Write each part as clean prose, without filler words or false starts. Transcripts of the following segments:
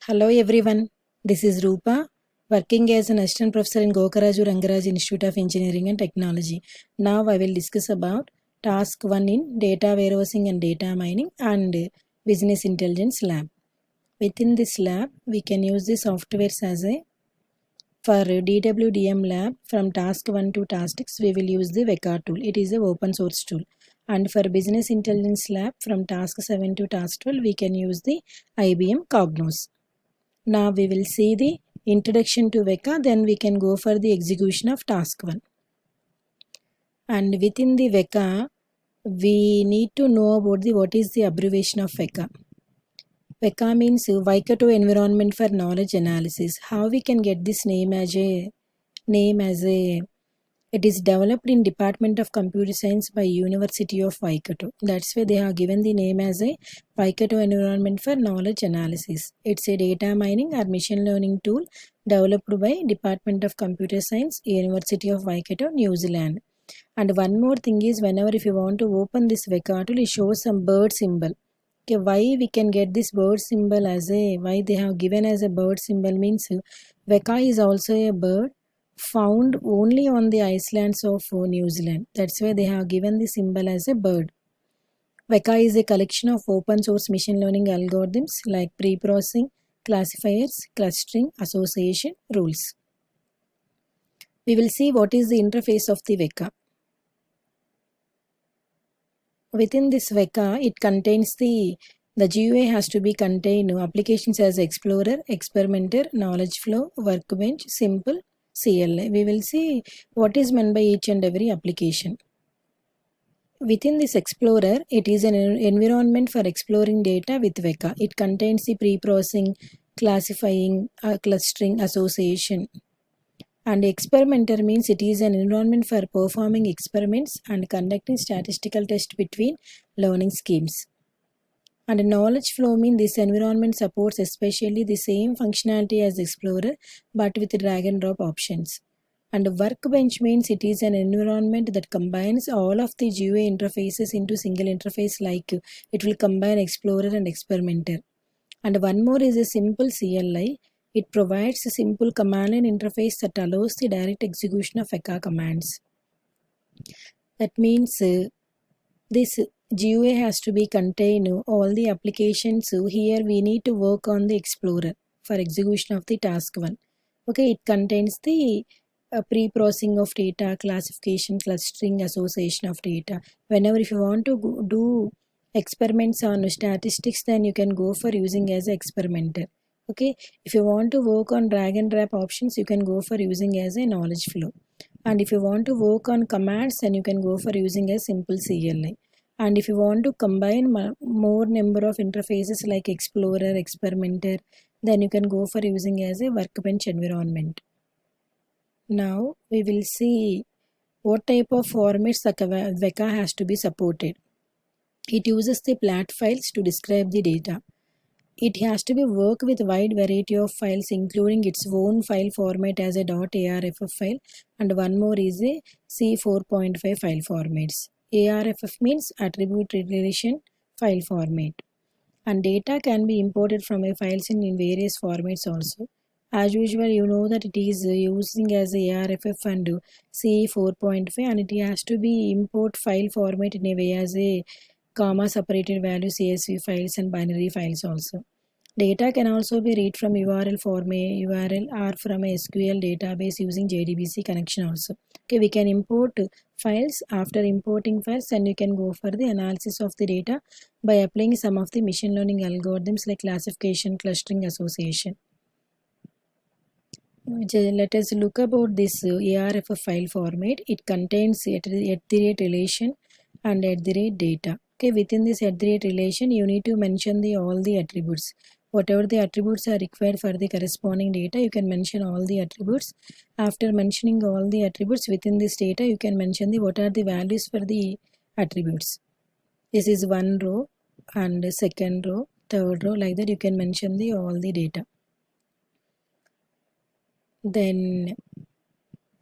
Hello everyone, this is Rupa, working as an assistant professor in Gokaraju Rangaraj Institute of Engineering and Technology. Now I will discuss about task 1 in data warehousing and data mining and business intelligence lab. Within this lab, we can use the softwares as a for DWDM lab from task 1 to task 6 we will use the Vector tool. It is a open source tool. And for business intelligence lab from task 7 to task 12 we can use the IBM Cognos. Now we will see the introduction to Vector, then we can go for the execution of task 1. And within the Vector, we need to know about what is the abbreviation of Vector. Vector means Vaikato Environment for Knowledge Analysis. How we can get this name as a it is developed in Department of Computer Science by University of Waikato. That's why they have given the name as a Waikato Environment for Knowledge Analysis. It's a data mining or machine learning tool developed by Department of Computer Science, University of Waikato, New Zealand. And one more thing is, whenever if you want to open this Vector tool, it shows some bird symbol. Okay, why we can get this bird symbol as a, why they have given as a bird symbol means Vector is also a bird found only on the islands of New Zealand. That's why they have given the symbol as a bird. Vector is a collection of open source machine learning algorithms like pre-processing, classifiers, clustering, association, rules. We will see what is the interface of the Vector. Within this Vector, it contains the GUI has to be contained applications as Explorer, Experimenter, Knowledge Flow, Workbench, Simple, CLI. We will see what is meant by each and every application. Within this Explorer, it is an environment for exploring data with Vector. It contains the pre-processing, classifying, clustering, association. And experimenter means it is an environment for performing experiments and conducting statistical tests between learning schemes. And knowledge flow means this environment supports especially the same functionality as Explorer but with drag and drop options. And workbench means it is an environment that combines all of the GUI interfaces into single interface, like it will combine Explorer and Experimenter. And one more is a simple CLI. It provides a simple command line interface that allows the direct execution of Vector commands. That means this GUI has to be contained all the applications. Here we need to work on the Explorer for execution of the task 1. Okay, it contains the pre-processing of data, classification, clustering, association of data. Whenever if you want to do experiments on statistics, then you can go for using as experimenter. Okay, if you want to work on drag and drop options, you can go for using as a knowledge flow. And if you want to work on commands, then you can go for using a simple CLI. And if you want to combine more number of interfaces like Explorer, Experimenter, then you can go for using as a workbench environment. Now we will see what type of formats the Vector has to be supported. It uses the plat files to describe the data. It has to be work with wide variety of files, including its own file format as a .arff file, and one more is a C4.5 file formats. ARFF means attribute relation file format. And data can be imported from a files in various formats also. As usual, you know that it is using as a ARFF and C4.5, and it has to be import file format in a way as a comma separated value CSV files and binary files also. Data can also be read from URL or from a SQL database using JDBC connection also. Okay, we can import files. After importing files, then you can go for the analysis of the data by applying some of the machine learning algorithms like classification, clustering, association. Let us look about this ARFF file format. It contains @ relation and @data. Okay, within this @ relation, you need to mention all the attributes. Whatever the attributes are required for the corresponding data, you can mention all the attributes. After mentioning all the attributes within this data, you can mention what are the values for the attributes. This is one row and second row, third row, like that you can mention all the data. Then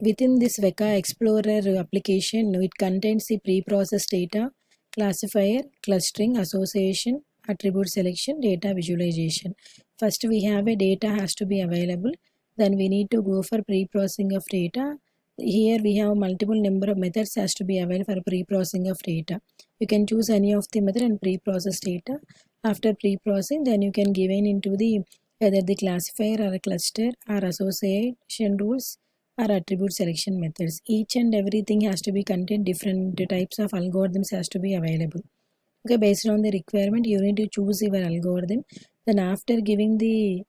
within this Vector Explorer application, it contains the pre-processed data, classifier, clustering, association, attribute selection, data visualization. First we have a data has to be available, then we need to go for pre-processing of data. Here we have multiple number of methods has to be available for pre-processing of data. You can choose any of the method and pre-process data. After pre-processing, then you can give in into the either the classifier or a cluster or association rules or attribute selection methods. Each and everything has to be contained, different types of algorithms has to be available. Okay, based on the requirement you need to choose your algorithm. Then after giving the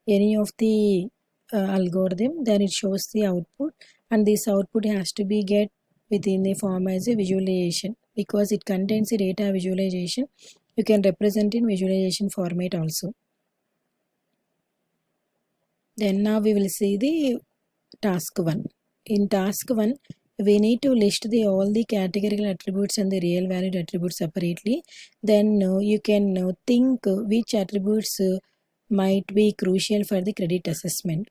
any of the algorithm, then it shows the output, and this output has to be get within the form as a visualization. Because it contains the data visualization, you can represent in visualization format also. Then now we will see the task 1. In task 1, we need to list the all the categorical attributes and the real valued attributes separately. Then you can think which attributes might be crucial for the credit assessment,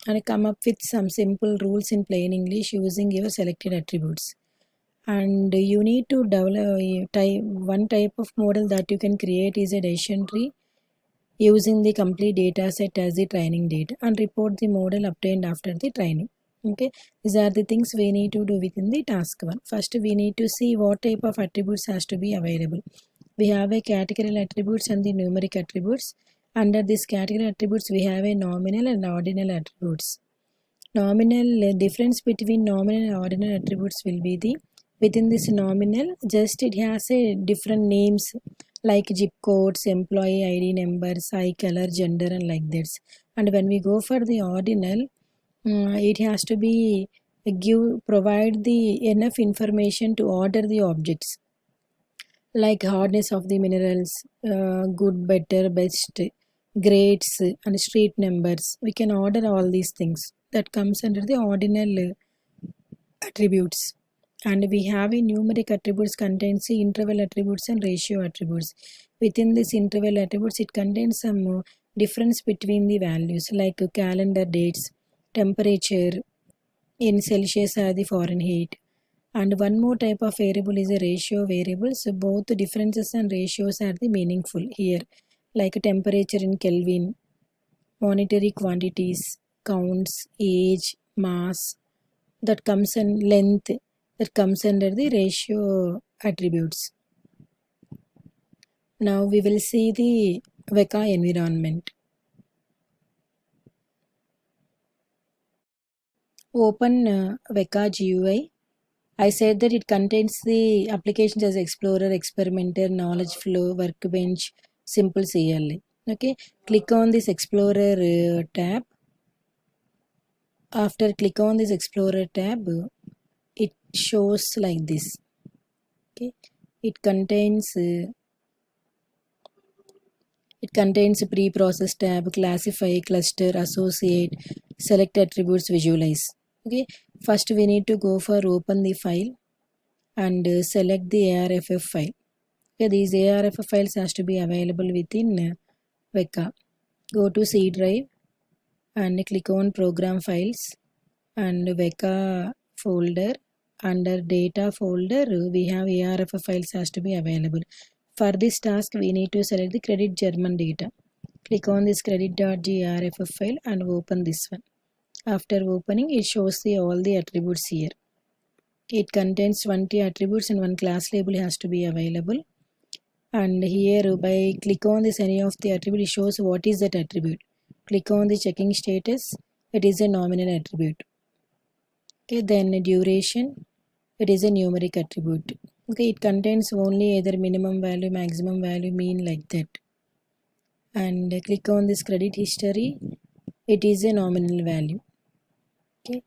and come up with some simple rules in plain English using your selected attributes. And you need to develop one type of model that you can create is a decision tree using the complete data set as the training data, and report the model obtained after the training. Okay, these are the things we need to do within the task 1. First we need to see what type of attributes has to be available. We have a categorical attributes and the numeric attributes. Under this category attributes we have a nominal and ordinal attributes. Nominal difference between nominal and ordinal attributes will be the within this nominal, just it has a different names like zip codes, employee ID numbers, eye color, gender, and like this. And when we go for the ordinal, it has to be provide the enough information to order the objects like hardness of the minerals, good, better, best, grades, and street numbers. We can order all these things that comes under the ordinal attributes. And we have a numeric attributes contains the interval attributes and ratio attributes. Within this interval attributes, it contains some difference between the values like calendar dates, temperature in Celsius or the Fahrenheit. And one more type of variable is a ratio variable. So both the differences and ratios are the meaningful here, like temperature in Kelvin, monetary quantities, counts, age, mass, that comes in length, that comes under the ratio attributes. Now we will see the VECA environment. Open VECA GUI. I said that it contains the applications as Explorer, Experimenter, Knowledge Flow, Workbench, Simple CLA. Okay, click on this Explorer tab. After click on this Explorer tab, it shows like this. Okay, it contains pre-process tab, classify, cluster, associate, select attributes, visualize. Okay, first we need to go for open the file and select the ARFF file. Okay, these ARFF files has to be available within VECA. Go to C drive and click on program files and VECA folder. Under data folder we have ARFF files has to be available. For this task we need to select the credit German data. Click on this credit.grff file and open this one. After opening, it shows all the attributes here. It contains 20 attributes and one class label has to be available. And here by click on this any of the attribute, it shows what is that attribute. Click on the checking status, it is a nominal attribute. Okay, then duration, it is a numeric attribute. Okay, it contains only either minimum value, maximum value, mean, like that. And click on this credit history, it is a nominal value. Okay,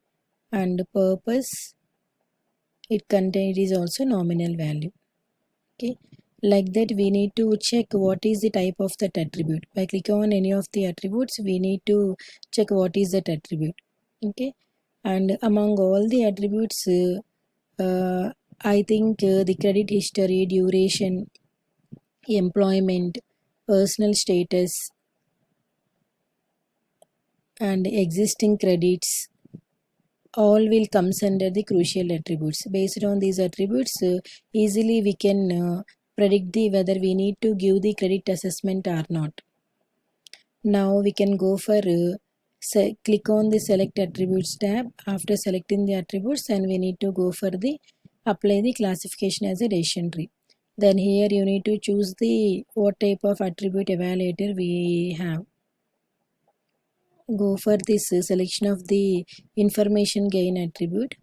and purpose, it is also nominal value. Okay, like that we need to check what is the type of that attribute. By click on any of the attributes, we need to check what is that attribute. Okay, and among all the attributes, I think the credit history, duration, employment, personal status, and existing credits all will comes under the crucial attributes. Based on these attributes, easily we can predict the whether we need to give the credit assessment or not. Now we can go for click on the select attributes tab. After selecting the attributes, and we need to go for the apply the classification as a decision tree. Then here you need to choose the what type of attribute evaluator we have. Go for this selection of the information gain attribute.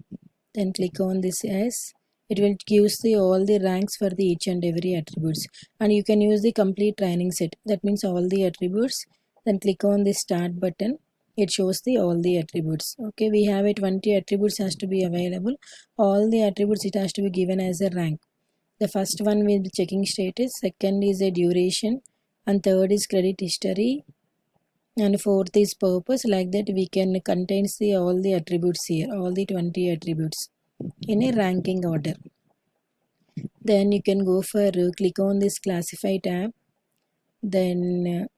Then click on this as it will gives the all the ranks for the each and every attributes, and you can use the complete training set, that means all the attributes. Then click on the start button, it shows the all the attributes. Okay, we have a 20 attributes has to be available. All the attributes it has to be given as a rank. The first one will be checking status, second is a duration, and third is credit history, and fourth is purpose. Like that we can contains the all the attributes here, all the 20 attributes in a ranking order. Then you can go for click on this classify tab, then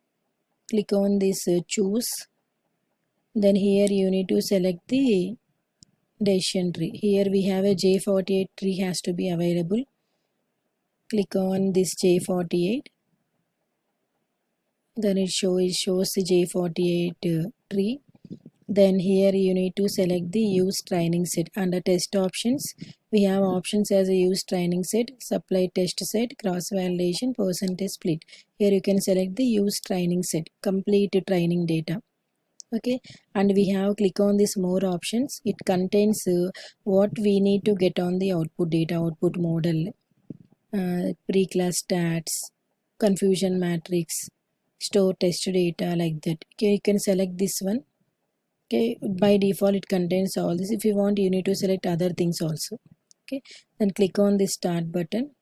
click on this choose. Then here you need to select the decision tree. Here we have a J48 tree has to be available. Click on this J48, then it shows the J48 tree. Then here you need to select the use training set. Under test options we have options as a use training set, supply test set, cross validation, percentage split. Here you can select the use training set, complete training data. Okay, and we have click on this more options. It contains what we need to get on the output data, output model, pre-class stats, confusion matrix, store test data, like that. Okay, you can select this one. Okay, by default it contains all this. If you want, you need to select other things also. Okay, then click on the start button,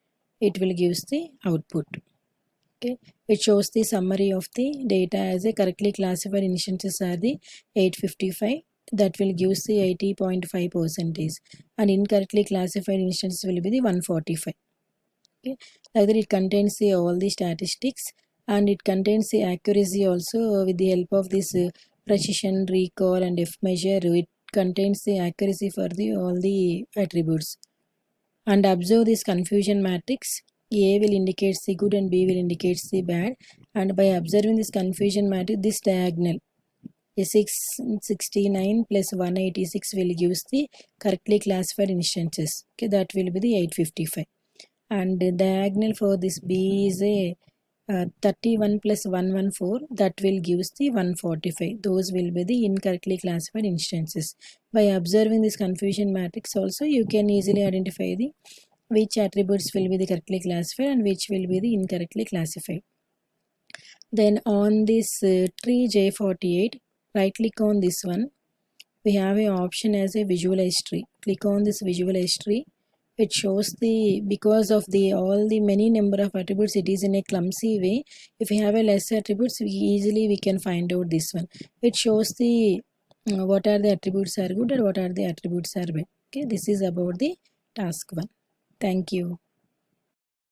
it will gives the output. Okay, it shows the summary of the data as a correctly classified instances are the 855, that will gives the 80.5%, and incorrectly classified instances will be the 145. Okay, like that it contains the all the statistics, and it contains the accuracy also. With the help of this precision, recall, and F measure, it contains the accuracy for the all the attributes. And observe this confusion matrix. A will indicate the good and B will indicate the bad, and by observing this confusion matrix, this diagonal a 669 plus 186 will give the correctly classified instances. Okay, that will be the 855. And the diagonal for this B is a 31 plus 114, that will give the 145. Those will be the incorrectly classified instances. By observing this confusion matrix also, you can easily identify the which attributes will be the correctly classified and which will be the incorrectly classified. Then on this tree J48, right click on this one. We have an option as a visualize tree. Click on this visualize tree. It shows the, because of the all the many number of attributes, it is in a clumsy way. If we have a less attributes, we can find out this one. It shows the what are the attributes are good and what are the attributes are bad. Okay, this is about the task 1. Thank you.